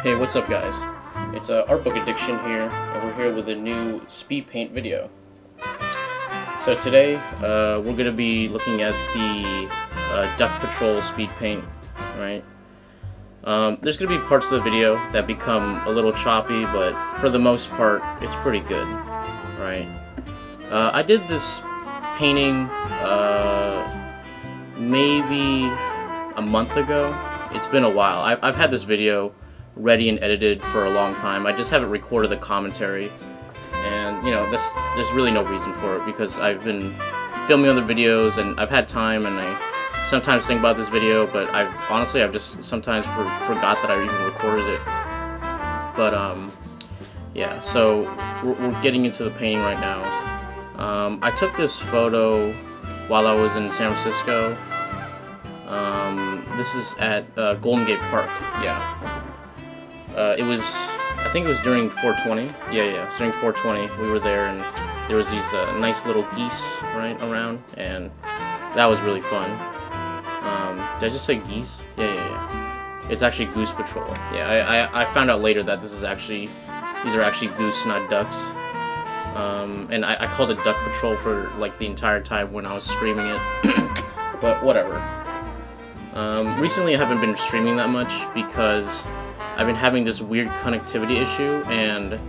Hey, what's up guys? It's Art Book Addiction here, and we're here with a new Speedpaint video. So today, we're going to be looking at the Duck Patrol Speedpaint, right? There's going to be parts of the video that become a little choppy, but for the most part, it's pretty good, right? I did this painting maybe a month ago. It's been a while. I've had this video ready and edited for a long time. I just haven't recorded the commentary, and you know, there's really no reason for it because I've been filming other videos and I've had time, and I sometimes think about this video, but I've just sometimes forgot that I even recorded it. But yeah, so we're getting into the painting right now. I took this photo while I was in San Francisco. This is at Golden Gate Park. Yeah. I think it was during 420. Yeah, it was during 420. We were there, and there was these nice little geese right around, and that was really fun. Did I just say geese? Yeah. It's actually Goose Patrol. Yeah, I found out later that these are actually goose, not ducks. And I called it Duck Patrol for like the entire time when I was streaming it. But whatever. Recently I haven't been streaming that much because I've been having this weird connectivity issue, and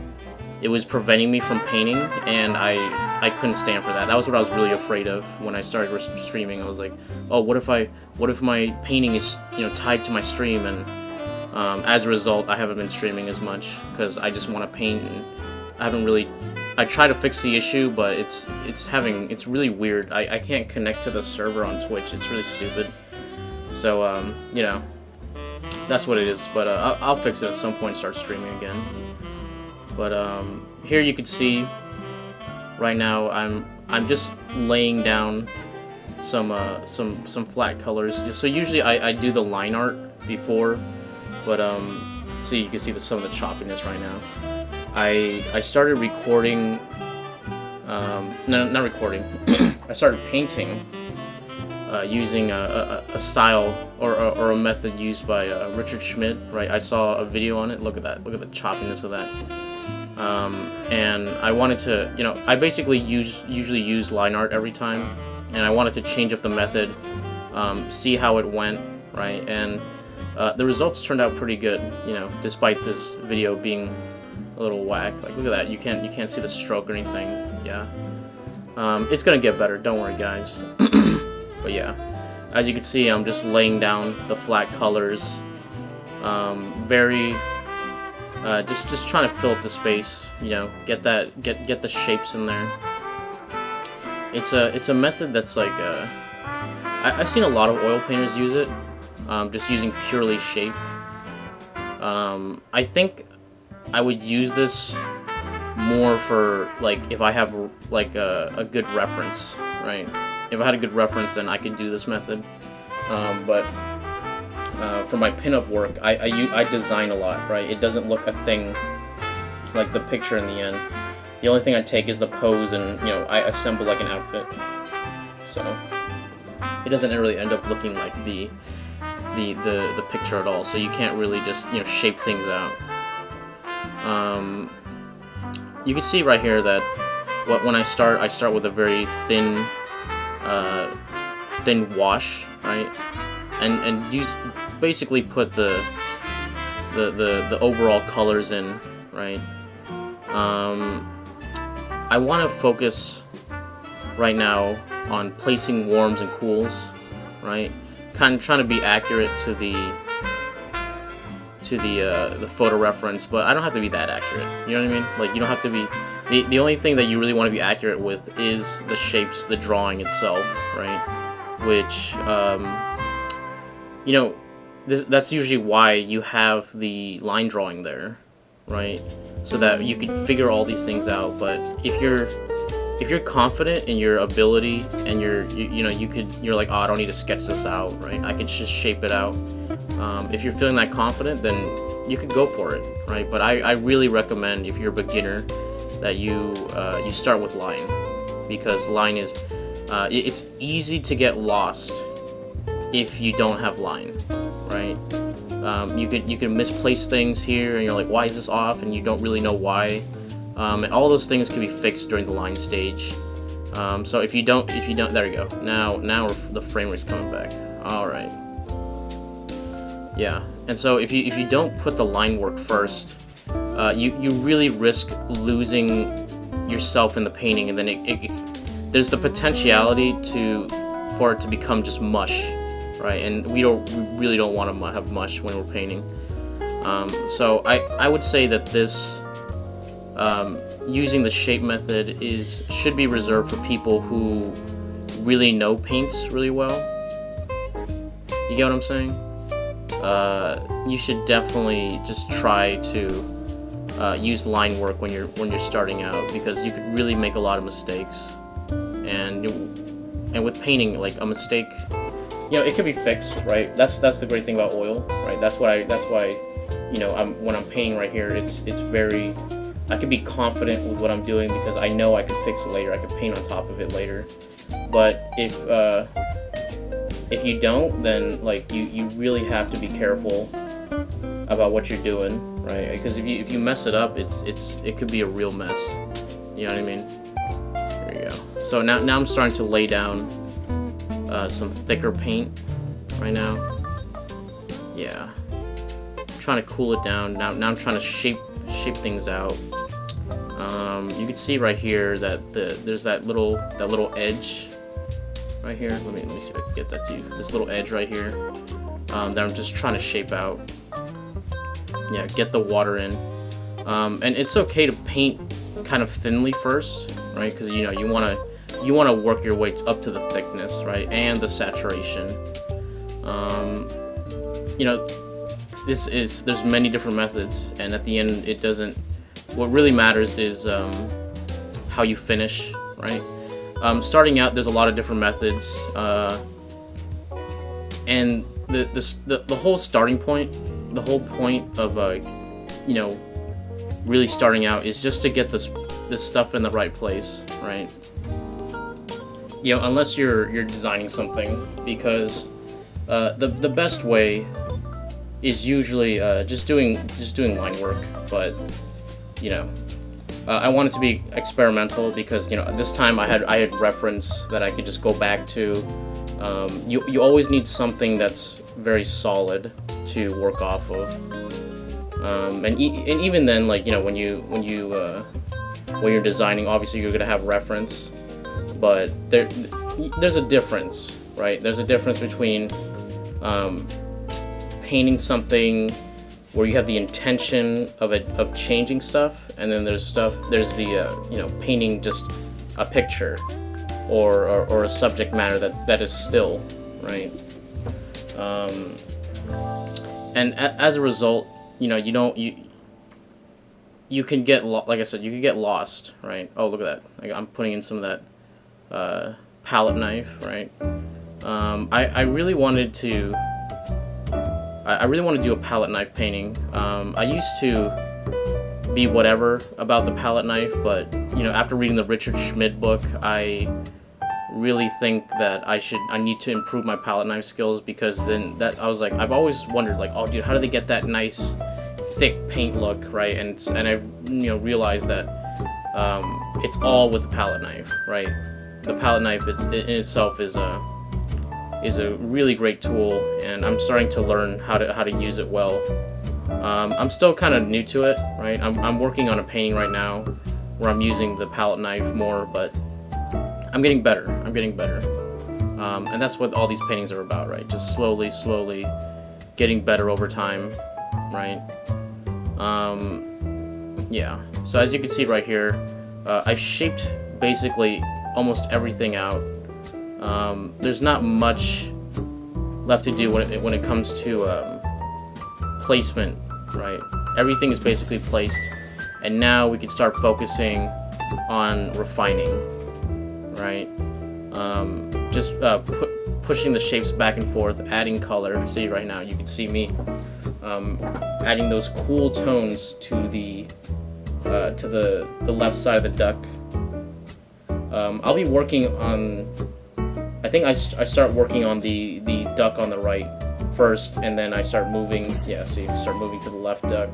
it was preventing me from painting, and I couldn't stand for that. That was what I was really afraid of when I started streaming. I was like, oh, what if my painting is, you know, tied to my stream, and as a result I haven't been streaming as much because I just want to paint, and I try to fix the issue, but it's really weird. I can't connect to the server on Twitch. It's really stupid. So you know, that's what it is, but I'll fix it at some point and start streaming again. But here you can see right now I'm just laying down some flat colors. So usually I do the line art before, but see, you can see some of the choppiness right now. I started recording, no, not recording. I started painting using a style or a method used by Richard Schmidt, right? I saw a video on it. Look at that. Look at the choppiness of that. And I wanted to, you know, I basically usually use line art every time, and I wanted to change up the method, see how it went, right? And the results turned out pretty good, you know, despite this video being a little whack. Like, look at that. You can't see the stroke or anything. Yeah. It's gonna get better. Don't worry, guys. But yeah, as you can see, I'm just laying down the flat colors, just trying to fill up the space, you know, get the shapes in there. It's a method that's like I've seen a lot of oil painters use it, just using purely shape. I think I would use this more for like if I have like a good reference, right? If I had a good reference, then I could do this method. But for my pinup work, I design a lot, right? It doesn't look a thing like the picture in the end. The only thing I take is the pose, and you know, I assemble like an outfit. So it doesn't really end up looking like the picture at all. So you can't really just, you know, shape things out. You can see right here that when I start with a very thin wash, right, and basically put the overall colors in, right. I want to focus right now on placing warms and cools, right, kind of trying to be accurate to the photo reference, but I don't have to be that accurate, you know what I mean? Like, you don't have to be, the only thing that you really want to be accurate with is the shapes, the drawing itself, right? Which, you know, that's usually why you have the line drawing there, right? So that you can figure all these things out. But if you're confident in your ability, and you're like, oh, I don't need to sketch this out, right? I can just shape it out. If you're feeling that confident, then you could go for it, right? But I really recommend, if you're a beginner, that you start with line, because line is it's easy to get lost if you don't have line, right? You could misplace things here, and you're like, why is this off? And you don't really know why. And all those things can be fixed during the line stage. So if you don't, there you go. Now the frame rate's coming back. All right. Yeah. And so if you don't put the line work first, you really risk losing yourself in the painting, and then there's the potentiality for it to become just mush, right? And we really don't want to have mush when we're painting. So I would say that this using the shape method should be reserved for people who really know paints really well. You get what I'm saying? You should definitely just try to use line work when you're starting out, because you could really make a lot of mistakes. And with painting, like, a mistake, it can be fixed, right? That's the great thing about oil, right? That's why when I'm painting right here, it's very, I can be confident with what I'm doing because I know I can fix it later. I can paint on top of it later. But if you don't, then like you really have to be careful about what you're doing, right? Because if you mess it up, it could be a real mess. You know what I mean? There you go. So now I'm starting to lay down some thicker paint right now. Yeah, I'm trying to cool it down. Now I'm trying to shape things out. You can see right here that there's that little edge right here. Let me see if I can get that to you. This little edge right here that I'm just trying to shape out. Yeah, get the water in. And it's okay to paint kind of thinly first, right? Because you want to work your way up to the thickness, right, and the saturation. There's many different methods, and at the end, it doesn't. What really matters is how you finish, right? Starting out, there's a lot of different methods, and the whole starting point, the whole point of really starting out is just to get this stuff in the right place, right? Unless you're designing something, because the best way is usually just doing line work, but I want it to be experimental because this time I had reference that I could just go back to. You always need something that's very solid to work off of, and even then, like when you're designing, obviously you're gonna have reference, but there's a difference, right? There's a difference between painting something where you have the intention of changing stuff, and then there's the painting just a picture or a subject matter that is still, right? And as a result, you can get like I said, you can get lost, right? Oh, look at that! I'm putting in some of that palette knife, right? I really wanted to. I really want to do a palette knife painting. I used to be whatever about the palette knife, but after reading the Richard Schmid book, I really think that I need to improve my palette knife skills, because then I was like, I've always wondered, like, oh dude, how do they get that nice thick paint look, right? And I've realized that it's all with the palette knife, right? The palette knife in itself is a really great tool, and I'm starting to learn how to use it well. I'm still kind of new to it, right? I'm working on a painting right now where I'm using the palette knife more, but I'm getting better. And that's what all these paintings are about, right? Just slowly getting better over time, right? Yeah. So as you can see right here, I've shaped basically almost everything out. There's not much left to do when it comes to placement, right? Everything is basically placed, and now we can start focusing on refining, right? Just pushing the shapes back and forth, adding color. See right now, you can see me adding those cool tones to the left side of the duck. I'll be working on. I think I start working on the duck on the right first, and then I start moving. Yeah, see, start moving to the left duck.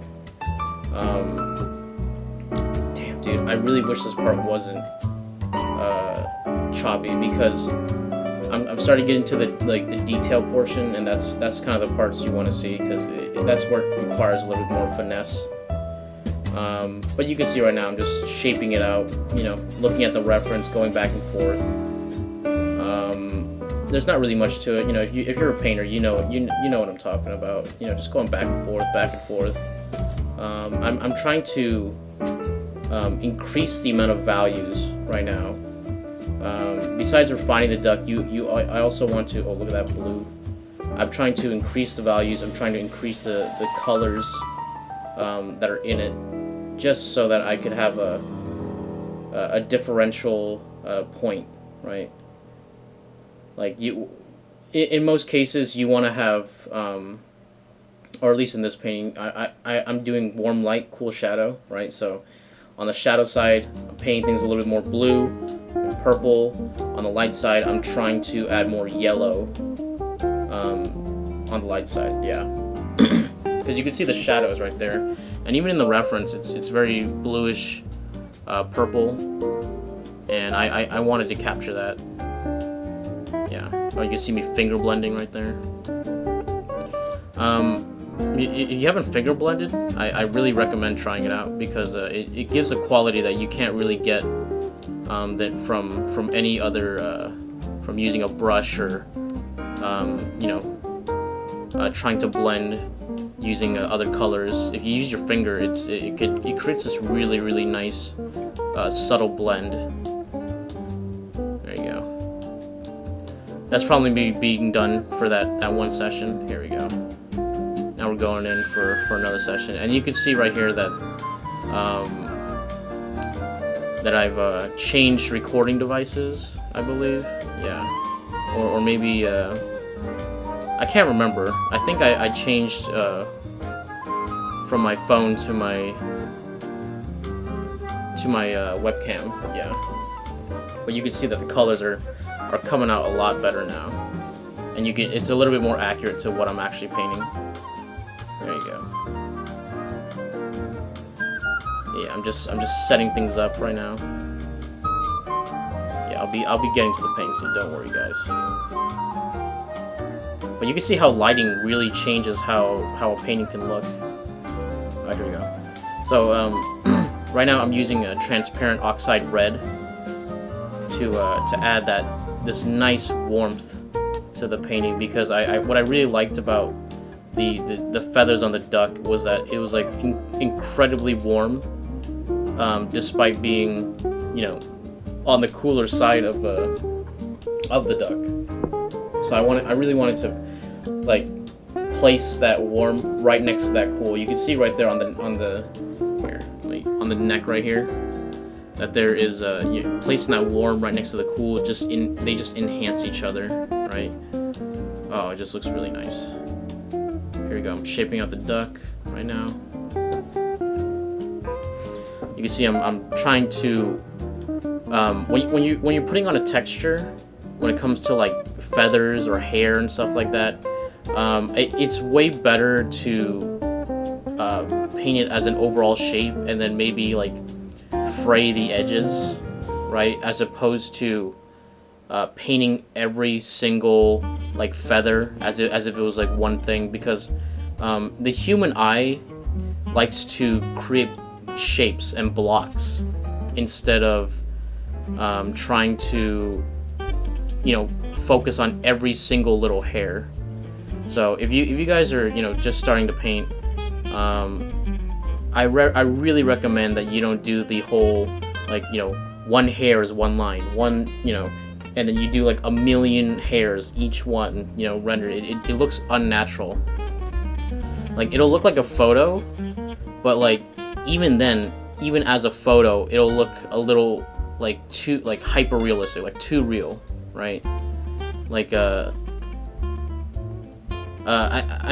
Damn, dude, I really wish this part wasn't choppy, because I'm starting to get into the detail portion, and that's kind of the parts you want to see, because that's where it requires a little bit more finesse. But you can see right now I'm just shaping it out, you know, looking at the reference, going back and forth. There's not really much to it, you know. If you're a painter, you know what I'm talking about. You know, just going back and forth, back and forth. I'm trying to increase the amount of values right now. Besides refining the duck, I also want to. Oh, look at that blue. I'm trying to increase the values. I'm trying to increase the colors that are in it, just so that I could have a differential point, right? Like in most cases, you want to have, or at least in this painting, I'm doing warm light, cool shadow, right? So on the shadow side, I'm painting things a little bit more blue and purple. On the light side, I'm trying to add more yellow on the light side, yeah. Because you can see the shadows right there. And even in the reference, it's very bluish purple. And I wanted to capture that. Yeah, oh, you can see me finger blending right there. If you haven't finger blended, I really recommend trying it out, because it gives a quality that you can't really get from any other, from using a brush, or you know, trying to blend using other colors. If you use your finger, it creates this really nice subtle blend. There you go. That's probably me being done for that one session. Here we go. Now we're going in for another session, and you can see right here that that I've changed recording devices, I believe. Yeah, or maybe I can't remember. I think I changed from my phone to my webcam. Yeah, but you can see that the colors are coming out a lot better now, and it's a little bit more accurate to what I'm actually painting. There you go. Yeah, I'm just setting things up right now. Yeah, I'll be getting to the painting, so don't worry, guys. But you can see how lighting really changes how a painting can look. Oh, here we go. So right now I'm using a transparent oxide red to add this nice warmth to the painting, because what I really liked about the feathers on the duck was that it was like incredibly warm, despite being, you know, on the cooler side of the duck. So I really wanted to like place that warm right next to that cool. You can see right there on the neck right here that there is placing that warm right next to the cool. They just enhance each other, right? Oh, it just looks really nice. Here we go. I'm shaping out the duck right now. You can see I'm trying to when you're putting on a texture, when it comes to like feathers or hair and stuff like that, it's way better to paint it as an overall shape, and then maybe like fray the edges, right? As opposed to painting every single like feather as if it was like one thing, because the human eye likes to create shapes and blocks instead of trying to, you know, focus on every single little hair. So if you guys are, you know, just starting to paint, I really recommend that you don't do the whole, like, you know, one hair is one line, one, you know, and then you do like a million hairs, each one, you know, rendered. It looks unnatural. Like, it'll look like a photo, but like even then, even as a photo, it'll look a little like too like hyper realistic, like too real, right? Like I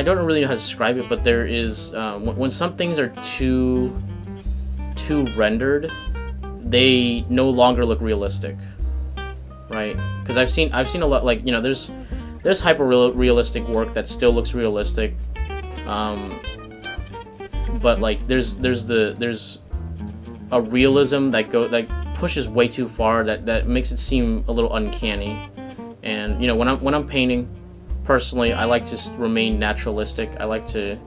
don't really know how to describe it, but there is when some things are too rendered, they no longer look realistic, right? Because I've seen a lot, like, you know, there's there's hyper realistic work that still looks realistic, but like there's a realism that pushes way too far, that makes it seem a little uncanny. And you know, when I'm painting, personally, I like to remain naturalistic. I like to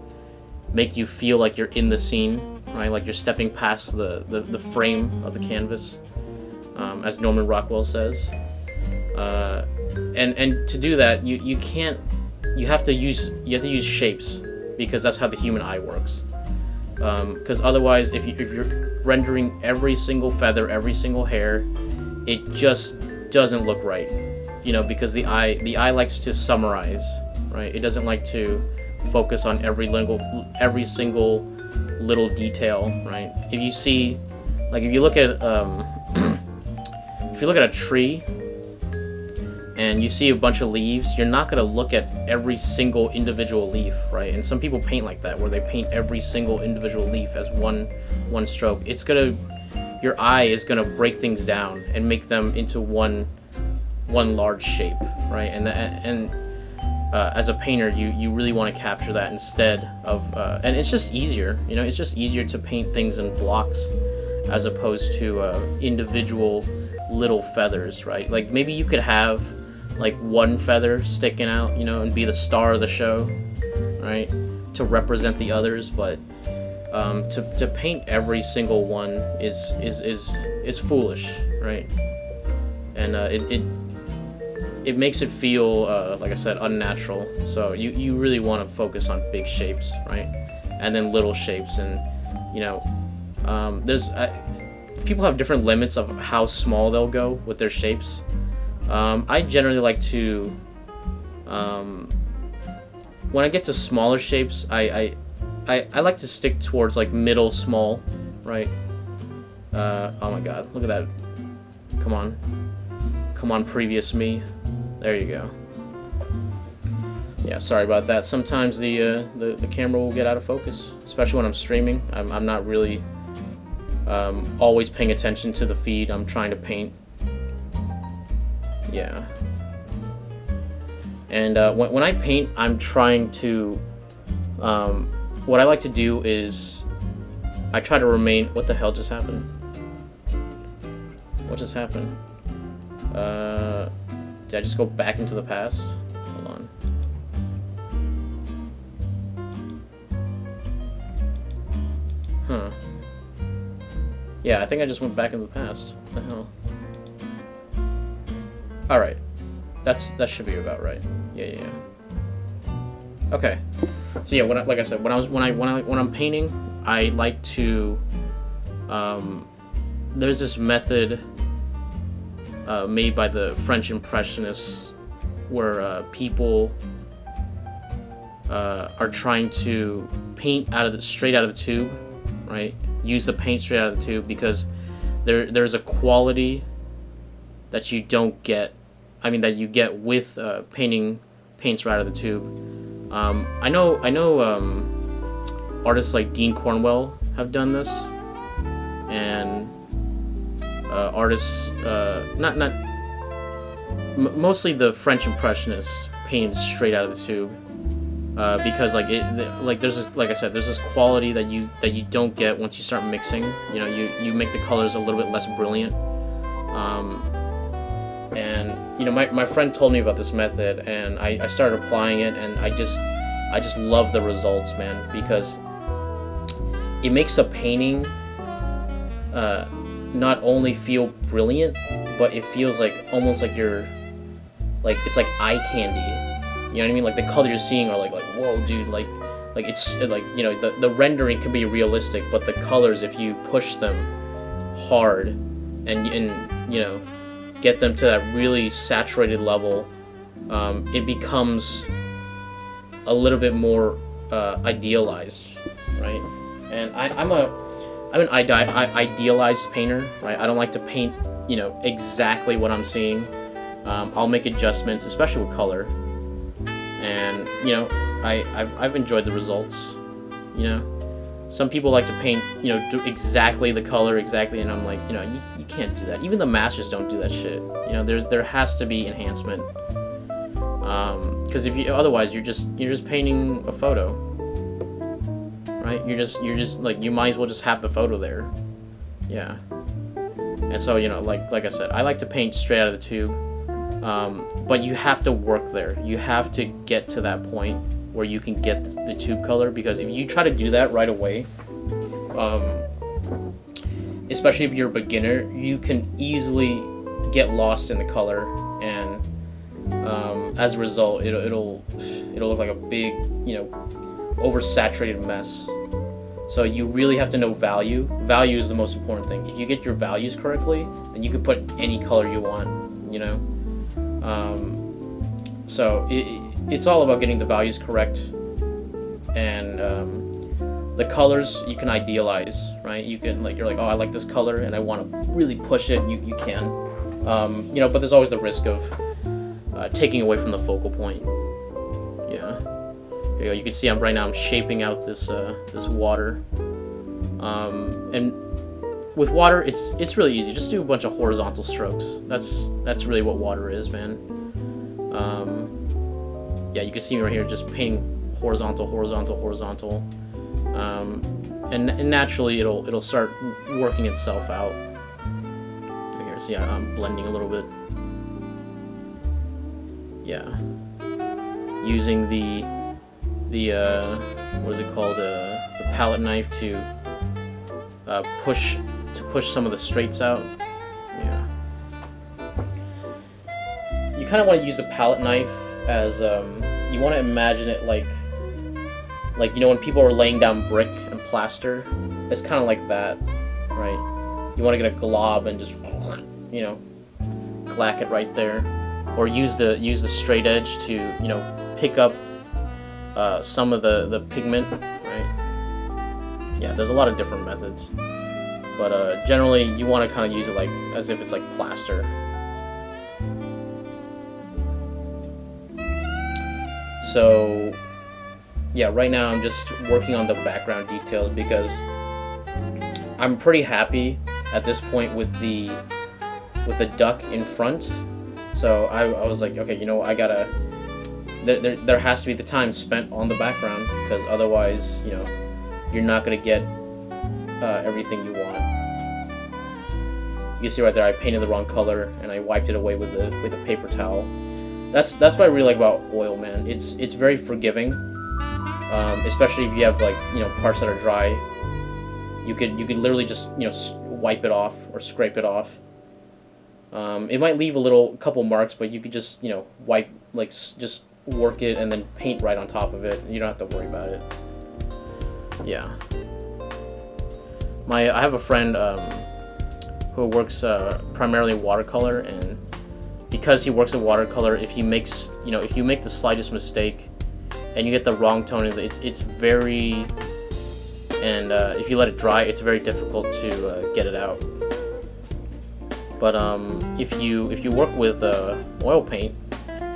make you feel like you're in the scene, right? Like you're stepping past the frame of the canvas, as Norman Rockwell says. And to do that, you have to use shapes, because that's how the human eye works. Because otherwise, if you're rendering every single feather, every single hair, it just doesn't look right. You know, because the eye likes to summarize, right? It doesn't like to focus on every single little detail, right? If you see, like, if you look at a tree and you see a bunch of leaves, you're not gonna look at every single individual leaf, right? And some people paint like that, where they paint every single individual leaf as one stroke. Your eye is gonna break things down and make them into one large shape, right? And as a painter, you really want to capture that instead of, and it's just easier, you know, it's just easier to paint things in blocks as opposed to individual little feathers, right? Like maybe you could have like one feather sticking out, you know, and be the star of the show, right? To represent the others, but to paint every single one is foolish, right? And it makes it feel, like I said, unnatural. So you really want to focus on big shapes, right? And then little shapes, and you know, people have different limits of how small they'll go with their shapes. I generally like to, when I get to smaller shapes, I like to stick towards like middle small, right? Oh my God, look at that! Come on, previous me. There you go. Yeah, sorry about that. Sometimes the camera will get out of focus, especially when I'm streaming. I'm not really always paying attention to the feed I'm trying to paint. Yeah. And when I paint, I'm trying to... what I like to do is I try to remain... What the hell just happened? What just happened? Did I just go back into the past? Hold on. Huh. Yeah, I think I just went back into the past. What the hell? Alright. That should be about right. Yeah. Okay. So yeah, like I said, when I'm painting, I like to there's this method made by the French Impressionists where people are trying to paint straight out of the tube, right? Use the paint straight out of the tube, because there's a quality that you don't get. I mean, that you get with painting paints right out of the tube. I know artists like Dean Cornwell have done this, and artists mostly the French Impressionists painted straight out of the tube, because like I said, there's this quality that you don't get once you start mixing. You know, you make the colors a little bit less brilliant. And you know, my friend told me about this method, and I started applying it, and I just love the results, man, because it makes a painting not only feel brilliant, but it feels like almost like it's like eye candy. You know what I mean? Like the colors you're seeing are like whoa, dude, like it's like, you know, the rendering can be realistic, but the colors, if you push them hard and you know, get them to that really saturated level, it becomes a little bit more idealized, right? And I'm an idealized painter, right? I don't like to paint, you know, exactly what I'm seeing. I'll make adjustments, especially with color, and you know, I've enjoyed the results. You know, some people like to paint, you know, do exactly the color exactly, and I'm like, you know, you can't do that. Even the masters don't do that shit. You know, there has to be enhancement. Because if you otherwise you're just painting a photo, right? You're just like, you might as well just have the photo there. Yeah. And so, you know, like I said, I like to paint straight out of the tube, but you have to work there. You have to get to that point where you can get the tube color, because if you try to do that right away, especially if you're a beginner, you can easily get lost in the color, and as a result, it'll look like a big, you know, oversaturated mess. So you really have to know value. Value is the most important thing. If you get your values correctly, then you can put any color you want, you know. So it's all about getting the values correct, and the colors you can idealize, right? You can, like, you're like, oh, I like this color and I want to really push it. You can, you know, but there's always the risk of taking away from the focal point. Yeah. There you go. You can see right now I'm shaping out this this water, and with water it's really easy. Just do a bunch of horizontal strokes. That's really what water is, man. Yeah, you can see me right here just painting horizontal, and naturally it'll start working itself out. Here, see, I'm blending a little bit. Yeah, using the what is it called, the palette knife to push some of the straights out. Yeah, you kind of want to use the palette knife as you want to imagine it like you know, when people are laying down brick and plaster, it's kind of like that, right? You want to get a glob and just, you know, clack it right there, or use the straight edge to, you know, pick up some of the pigment, right? Yeah, there's a lot of different methods, but generally you want to kind of use it like as if it's like plaster. So yeah, right now I'm just working on the background details, because I'm pretty happy at this point with the duck in front. So I was like, okay, you know, I gotta, there has to be the time spent on the background, because otherwise, you know, you're not gonna get everything you want. You can see right there, I painted the wrong color and I wiped it away with a paper towel. That's what I really like about oil, man. It's very forgiving, especially if you have, like, you know, parts that are dry. You could literally just, you know, wipe it off or scrape it off. It might leave a couple marks, but you could just, you know, wipe, like, just work it and then paint right on top of it. You don't have to worry about it. Yeah. I have a friend who works primarily watercolor, and because he works in watercolor, if you make the slightest mistake and you get the wrong tone, it's very, and if you let it dry, it's very difficult to get it out. But if you work with oil paint,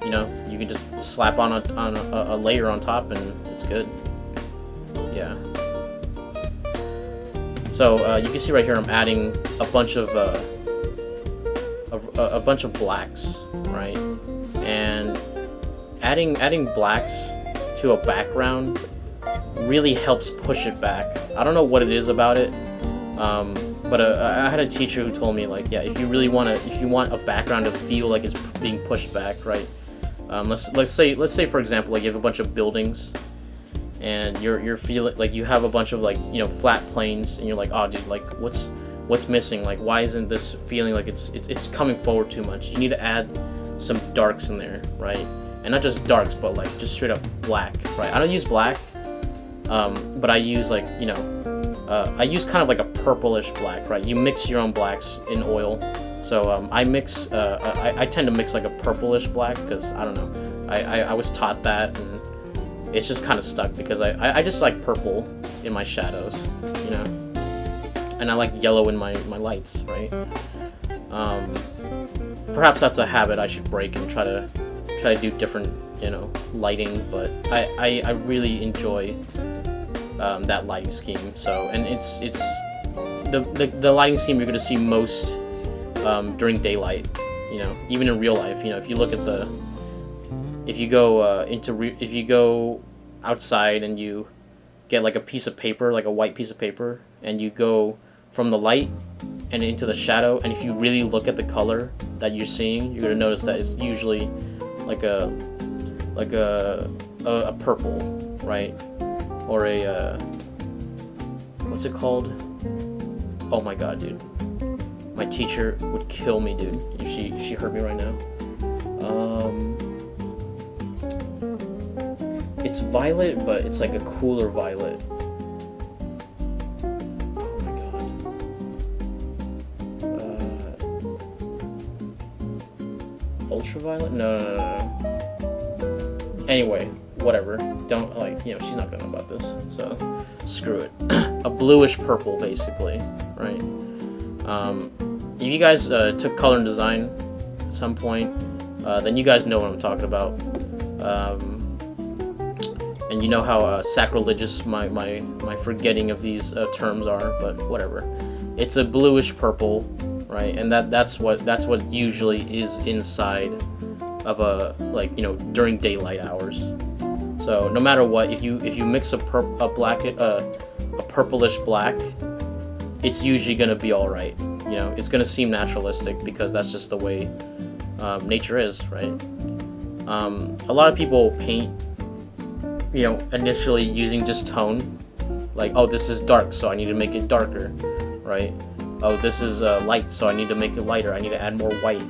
you know, you can just slap on a layer on top and it's good. Yeah. So you can see right here I'm adding a bunch of blacks, right? And adding blacks to a background really helps push it back. I don't know what it is about it, but I had a teacher who told me, like, yeah, if you want a background to feel like it's being pushed back, right? Let's say for example, like, you have a bunch of buildings, and you're feeling like you have a bunch of, like, you know, flat planes, and you're like, oh, dude, like, what's missing? Like, why isn't this feeling like it's coming forward too much? You need to add some darks in there, right? And not just darks, but like just straight up black, right? I don't use black, but I use, like, you know, I use kind of like a purplish black, right? You mix your own blacks in oil. So I tend to mix like a purplish black, because I don't know, I was taught that, and it's just kind of stuck, because I just like purple in my shadows, you know, and I like yellow in my lights, right? Perhaps that's a habit I should break and try to do different, you know, lighting, but I really enjoy that lighting scheme. So, and it's the lighting scheme you're going to see most during daylight, you know, even in real life. You know, if you look at if you go if you go outside and you get like a piece of paper, like a white piece of paper, and you go from the light and into the shadow, and if you really look at the color that you're seeing, you're gonna notice that it's usually like a purple, right? Or a what's it called? Oh my god, dude. My teacher would kill me, dude, if she heard me right now. It's violet, but it's like a cooler violet. Oh my god. Ultraviolet? No. Anyway, whatever. Don't, like, you know, she's not gonna know about this, so screw it. A bluish purple, basically, right? If you guys took color and design at some point, then you guys know what I'm talking about. And you know how sacrilegious my forgetting of these terms are, but whatever. It's a bluish purple, right? And that's what usually is inside of a, like, you know, during daylight hours. So no matter what, if you mix a purplish black, it's usually gonna be all right. You know, it's gonna seem naturalistic because that's just the way nature is, right? A lot of people paint, you know, initially using just tone, like, oh, this is dark, so I need to make it darker, right? Oh, this is light, so I need to make it lighter. I need to add more white,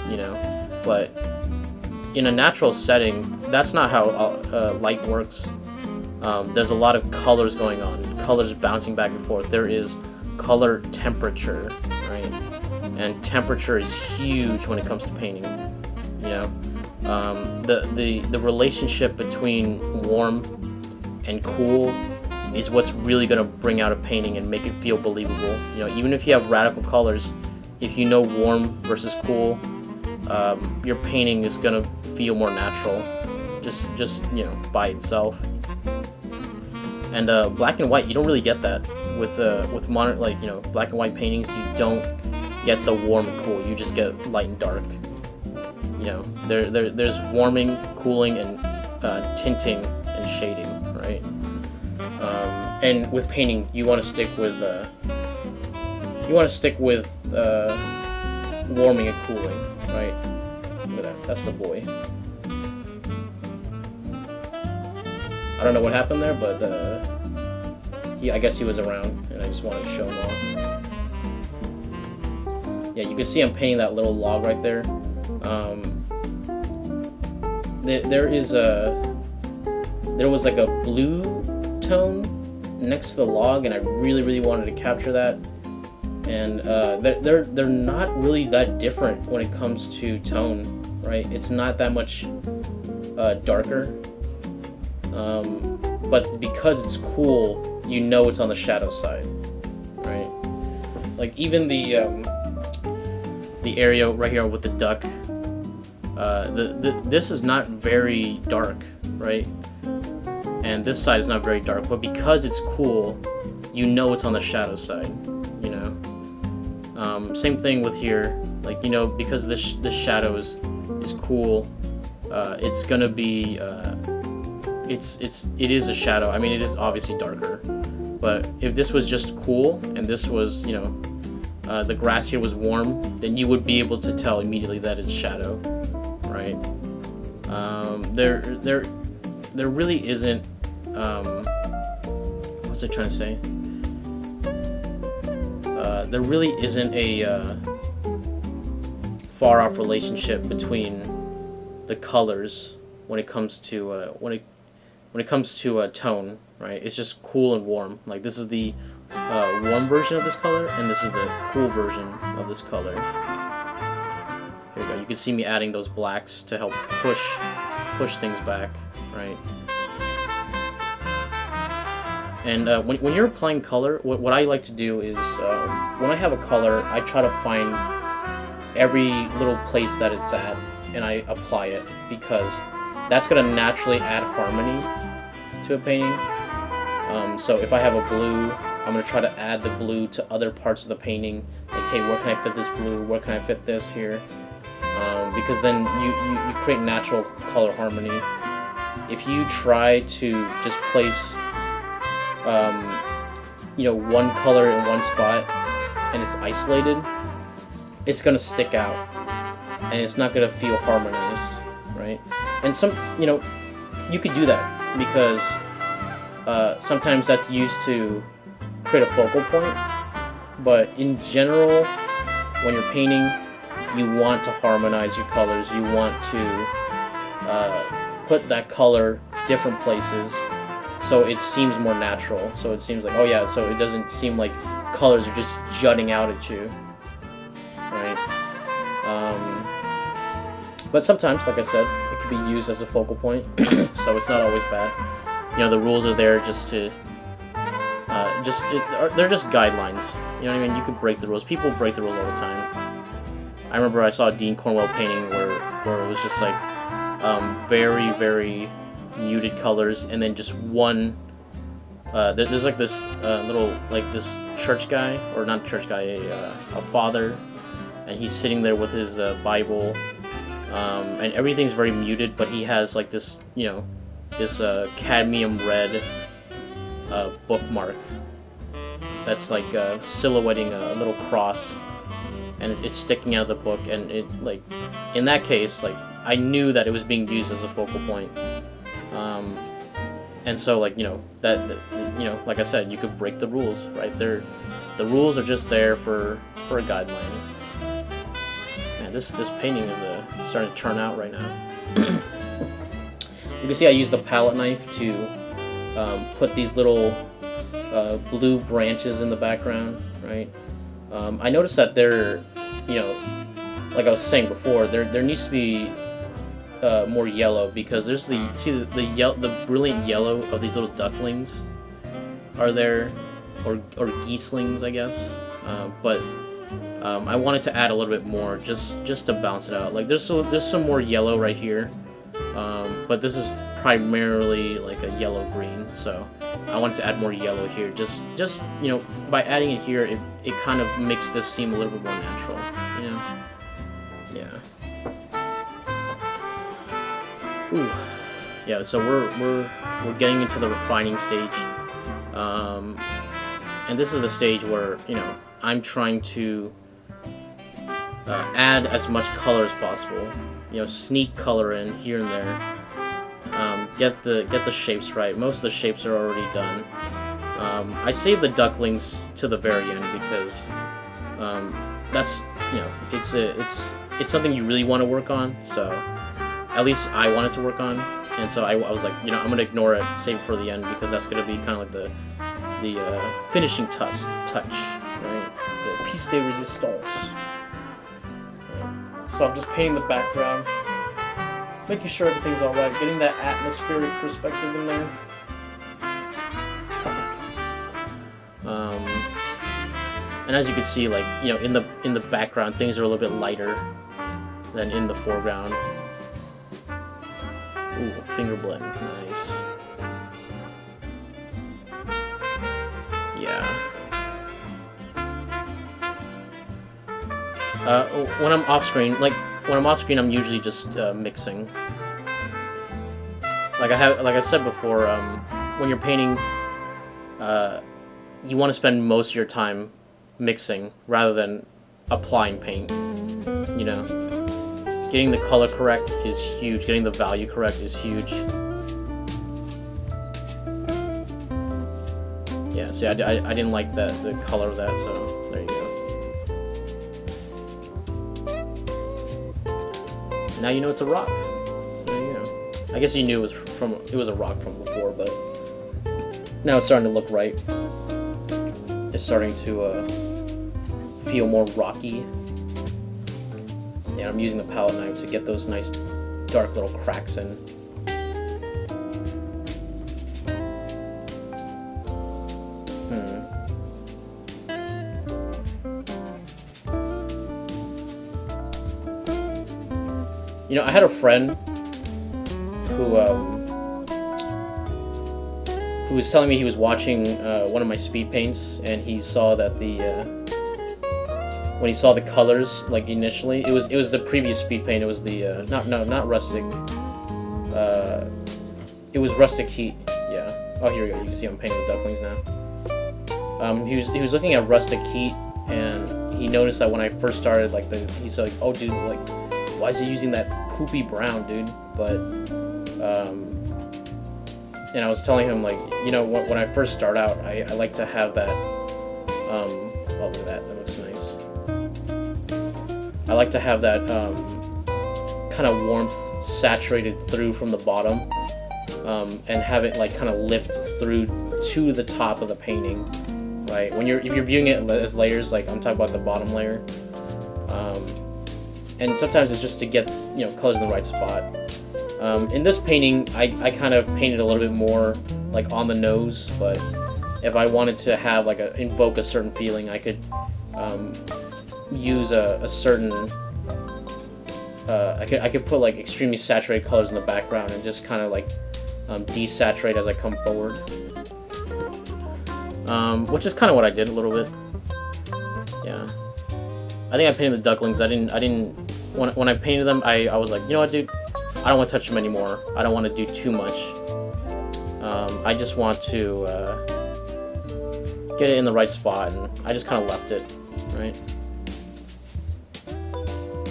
you know. But in a natural setting, that's not how light works. There's a lot of colors going on, colors bouncing back and forth. There is color temperature, right? And temperature is huge when it comes to painting, you know. The relationship between warm and cool is what's really going to bring out a painting and make it feel believable. You know, even if you have radical colors, if you know warm versus cool, your painting is going to feel more natural, just you know, by itself. And black and white, you don't really get that with modern, like, you know, black and white paintings. You don't get the warm and cool. You just get light and dark. You know, there's warming, cooling, and tinting and shading, right? And with painting, you want to stick with warming and cooling, right? Look at that. That's the boy. I don't know what happened there, but I guess he was around, and I just wanted to show him off. Yeah, you can see I'm painting that little log right there. There was like a blue tone next to the log, and I really wanted to capture that. And they're not really that different when it comes to tone, right? It's not that much darker, but because it's cool, you know it's on the shadow side, right? Like even the area right here with the duck. This is not very dark, right? And this side is not very dark, but because it's cool, you know it's on the shadow side, you know. Same thing with here, like, you know, because the shadow is cool, it's gonna be it is a shadow. I mean, it is obviously darker, but if this was just cool and this was, you know, the grass here was warm, then you would be able to tell immediately that it's shadow, right? There really isn't, what's it trying to say? There really isn't a far off relationship between the colors when it comes to tone, right? It's just cool and warm. Like this is the warm version of this color, and this is the cool version of this color. Here we go. You can see me adding those blacks to help push things back, right? And when you're applying color, what I like to do is when I have a color, I try to find every little place that it's at, and I apply it, because that's going to naturally add harmony to a painting. So if I have a blue, I'm going to try to add the blue to other parts of the painting. Like, hey, where can I fit this blue? Where can I fit this here? because then you create natural color harmony. If you try to just place one color in one spot and it's isolated, it's gonna stick out and it's not gonna feel harmonized, right? And you could do that because sometimes that's used to create a focal point, but in general, when you're painting, you want to harmonize your colors. You want to put that color different places so it seems more natural. So it seems like, oh yeah, so it doesn't seem like colors are just jutting out at you, right? But sometimes, like I said, it could be used as a focal point, so it's not always bad. The rules are there just to, they're just guidelines. You know what I mean? You could break the rules. People break the rules all the time. I remember I saw a Dean Cornwell painting where it was just like very, very muted colors, and then just one. There's like this little, like this church guy, or not church guy, a father, and he's sitting there with his Bible, and everything's very muted, but he has like this, this cadmium red bookmark that's like silhouetting a little cross, and it's sticking out of the book, and it, like, in that case, like, I knew that it was being used as a focal point, and so, like, like I said, you could break the rules, right? The rules are just there for a guideline. Man, this painting is starting to turn out right now. You can see I used the palette knife to put these little blue branches in the background, right? I noticed that there, like I was saying before, there needs to be more yellow, because there's the brilliant yellow of these little ducklings are there, or geeslings, I guess. But I wanted to add a little bit more just to bounce it out. Like there's some more yellow right here, but this is primarily like a yellow green, so I wanted to add more yellow here. Just by adding it here, it kind of makes this seem a little bit more natural, Yeah. Ooh. Yeah. So we're getting into the refining stage, and this is the stage where I'm trying to add as much color as possible. Sneak color in here and there. Get the shapes right. Most of the shapes are already done. I saved the ducklings to the very end because that's it's something you really want to work on. So at least I wanted to work on, and so I was like, I'm gonna ignore it, save it for the end, because that's gonna be kind of like the finishing touch, right? The piece de resistance. So I'm just painting the background, making sure everything's alright, getting that atmospheric perspective in there. And as you can see, like, in the background, things are a little bit lighter than in the foreground. Ooh, finger blend, nice. Yeah. When I'm off screen, I'm usually just mixing. Like I said before, when you're painting, you want to spend most of your time mixing rather than applying paint. Getting the color correct is huge. Getting the value correct is huge. Yeah, see, I didn't like the color of that, so there you go. Now you know it's a rock. There you go. I guess you knew it was a rock from before, but now it's starting to look right. It's starting to feel more rocky. Yeah, I'm using the palette knife to get those nice dark little cracks in. I had a friend who was telling me he was watching one of my speed paints, and he saw that when he saw the colors, like initially, it was the previous Speedpaint. It was the not rustic. It was rustic heat. Yeah. Oh, here we go. You can see I'm painting the ducklings now. He was looking at rustic heat, and he noticed that when I first started, like he's like, oh dude, like, why is he using that poopy brown, dude? But and I was telling him, like, you know, when I first start out, I like to have that. Oh, look at that. That looks nice. I like to have that kind of warmth saturated through from the bottom, and have it like kind of lift through to the top of the painting, right? If you're viewing it as layers, like I'm talking about the bottom layer, and sometimes it's just to get, you know, colors in the right spot. In this painting, I kind of painted a little bit more like on the nose, but if I wanted to have like invoke a certain feeling, I could use a certain. I could put like extremely saturated colors in the background and just kind of like desaturate as I come forward, which is kind of what I did a little bit. Yeah, I think I painted the ducklings. I didn't when I painted them, I was like, you know what, dude, I don't want to touch them anymore. I don't want to do too much. I just want to get it in the right spot, and I just kind of left it, right?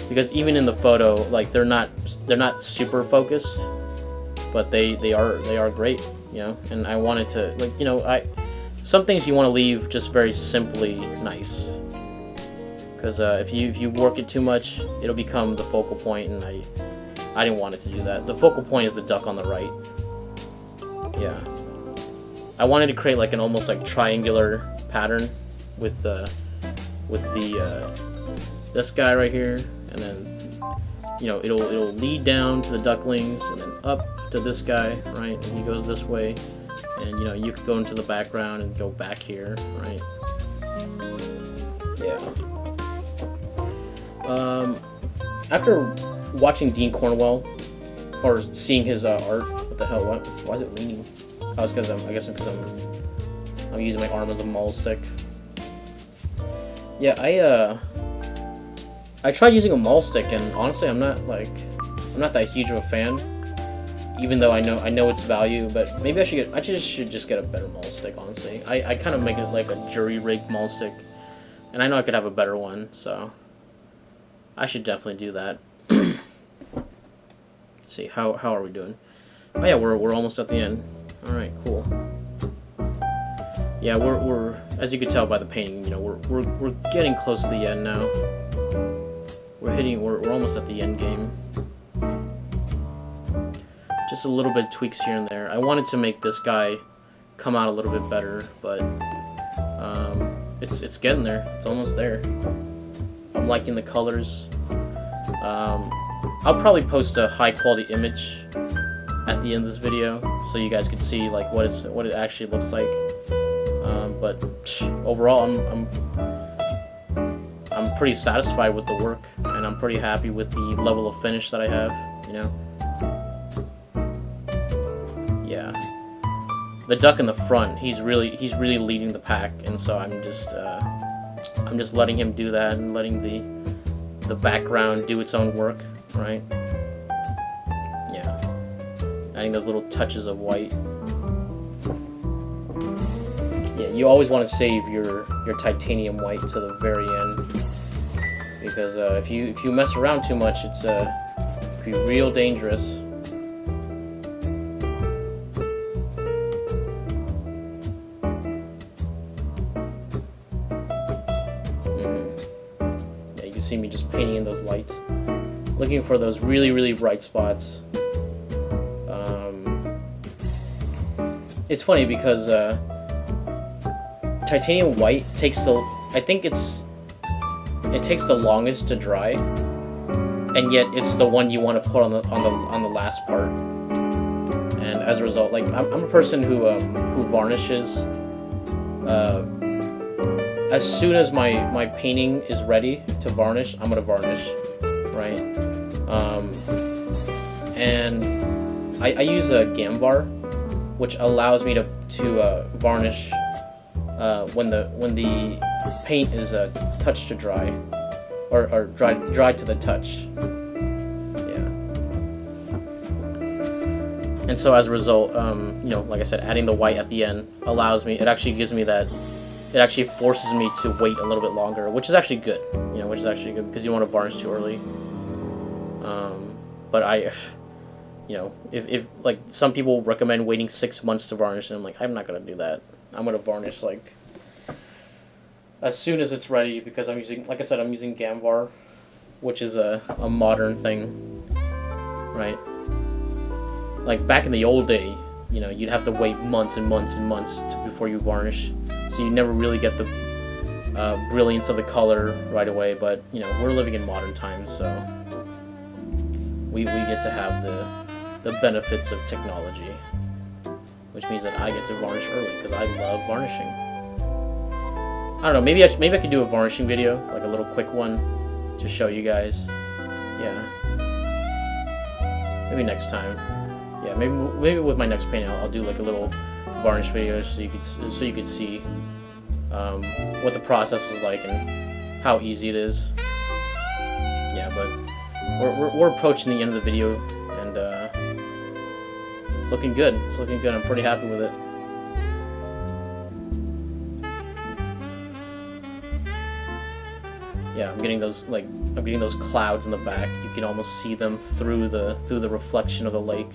Because even in the photo, like they're not super focused, but they are great, you know. And I wanted to, like, you know, some things you want to leave just very simply nice, because if you work it too much, it'll become the focal point, and I didn't want it to do that. The focal point is the duck on the right. Yeah, I wanted to create like an almost like triangular pattern with this guy right here, and then, you know, it'll lead down to the ducklings and then up to this guy, right? And he goes this way, and, you know, you could go into the background and go back here, right? Yeah. After watching Dean Cornwell, or seeing his art, what the hell? Why is it leaning? Oh, it's because I guess because I'm using my arm as a maul stick. Yeah, I tried using a maul stick, and honestly, I'm not that huge of a fan. Even though I know its value, but maybe I should just get a better maul stick. Honestly, I kind of make it like a jury rig maul stick, and I know I could have a better one, so I should definitely do that. Let's see, how are we doing? Oh yeah, we're almost at the end. All right, cool. Yeah, we're as you could tell by the painting, you know, we're getting close to the end now. We're almost at the end game. Just a little bit of tweaks here and there. I wanted to make this guy come out a little bit better, but it's getting there. It's almost there. I'm liking the colors. I'll probably post a high quality image at the end of this video, so you guys can see like what it actually looks like. But overall, I'm pretty satisfied with the work, and I'm pretty happy with the level of finish that I have. You know. Yeah. The duck in the front, he's really leading the pack, and so I'm just letting him do that and letting the background do its own work, right? Yeah. Adding those little touches of white. Yeah, you always want to save your titanium white to the very end, because if you mess around too much, it's be real dangerous. Yeah, you can see me just painting in those lights, looking for those really bright spots. It's funny because titanium white takes it takes the longest to dry, and yet it's the one you want to put on the last part. And as a result, like I'm a person who varnishes as soon as my painting is ready to varnish. I'm gonna varnish, right? And I use a Gambar, which allows me to varnish when the paint is touched to dry. or dry to the touch. Yeah. And so as a result, you know, like I said, adding the white at the end allows me. It actually gives me that. It actually forces me to wait a little bit longer, which is actually good. You know, which is actually good because you don't want to varnish too early. But you know, if like some people recommend waiting 6 months to varnish, and I'm like, I'm not gonna do that. I'm gonna varnish like as soon as it's ready because I'm using, like I said, I'm using Gamvar, which is a modern thing, right? Like back in the old day, you know, you'd have to wait months and months and months before you varnish, so you never really get the brilliance of the color right away. But you know, we're living in modern times, so we get to have the benefits of technology, which means that I get to varnish early because I love varnishing. I don't know, maybe I could do a varnishing video, like a little quick one, to show you guys. Yeah. Maybe next time. Yeah, maybe with my next painting, I'll do like a little varnish video so you could see what the process is like and how easy it is. Yeah, but we're approaching the end of the video, and it's looking good. It's looking good. I'm pretty happy with it. Yeah, I'm getting those clouds in the back. You can almost see them through the reflection of the lake.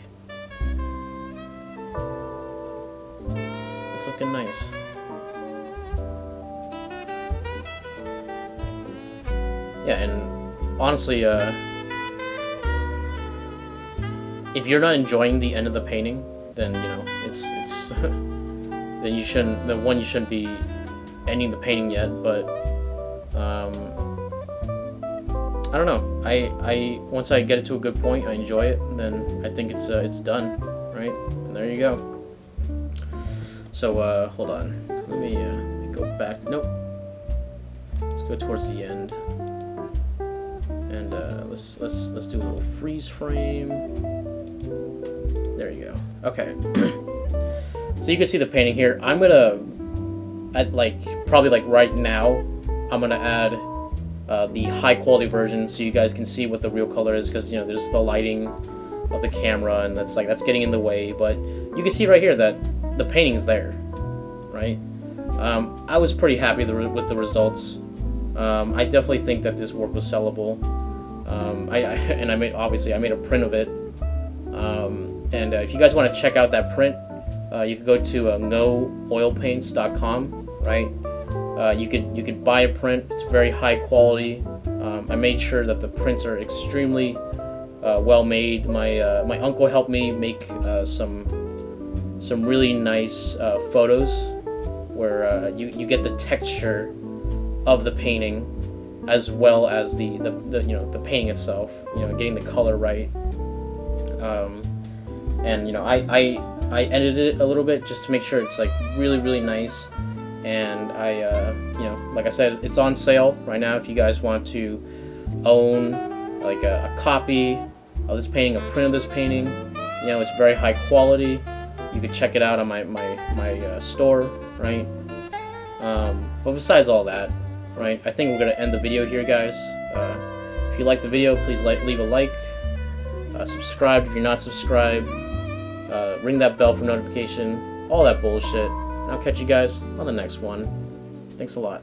It's looking nice. Yeah, and honestly, if you're not enjoying the end of the painting, then you know it's then you shouldn't be ending the painting yet. But I don't know. I once I get it to a good point, I enjoy it, and then I think it's done, right? And there you go. So hold on. Let me go back. Nope. Let's go towards the end, and let's do a little freeze frame. There you go. Okay. So you can see the painting here. I'm gonna, probably right now, I'm gonna add the high quality version so you guys can see what the real color is, because you know there's the lighting of the camera and that's getting in the way. But you can see right here that the painting's there, right? I was pretty happy with the results. I definitely think that this work was sellable. I made a print of it. And if you guys want to check out that print, you could go to nooilpaints.com, right? You could buy a print. It's very high quality. I made sure that the prints are extremely well made. My uncle helped me make some really nice photos where you get the texture of the painting as well as the painting itself. You know, getting the color right. And you know, I edited it a little bit just to make sure it's like really nice. And you know, like I said, it's on sale right now. If you guys want to own like a copy of this painting, a print of this painting, you know, it's very high quality. You could check it out on my store, right? But besides all that, right, I think we're gonna end the video here, guys. If you like the video, please leave a like. Subscribe if you're not subscribed. Ring that bell for notification. All that bullshit. And I'll catch you guys on the next one. Thanks a lot.